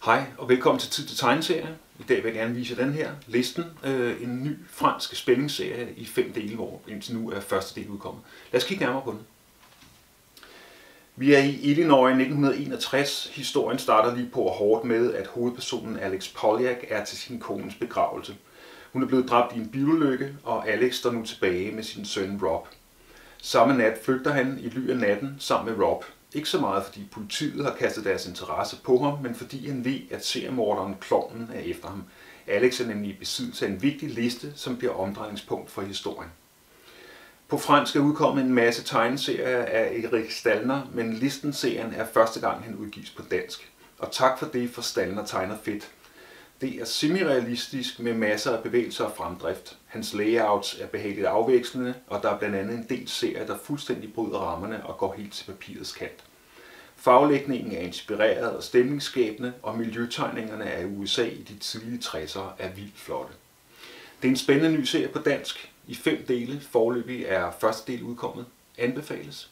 Hej og velkommen til Tid til Tegneserie. I dag vil jeg gerne vise den her, Listen, en ny fransk spændingsserie i 5 dele, hvor indtil nu er første del udkommet. Lad os kigge nærmere på den. Vi er i Illinois 1961. Historien starter lige på hårdt med, at hovedpersonen Alex Polyak er til sin kones begravelse. Hun er blevet dræbt i en bilulykke, og Alex står nu tilbage med sin søn Rob. Samme nat flygter han i ly af natten sammen med Rob. Ikke så meget fordi politiet har kastet deres interesse på ham, men fordi han ved, at seriemorderen Klovnen er efter ham. Alex er nemlig i besiddelse af en vigtig liste, som bliver omdrejningspunkt for historien. På fransk er udkommet en masse tegneserier af Eric Stalner, men Listen-serien er første gang, han udgives på dansk. Og tak for det, for Stalner tegner fedt. Det er semi-realistisk med masser af bevægelser og fremdrift. Hans layouts er behageligt afvekslende, og der er blandt andet en del serier, der fuldstændig bryder rammerne og går helt til papirets kant. Farvelægningen er inspireret og stemningsskabende, og miljøtegningerne af USA i de tidlige 60'ere er vildt flotte. Det er en spændende ny serie på dansk. I 5 dele. Foreløbig er første del udkommet. Anbefales.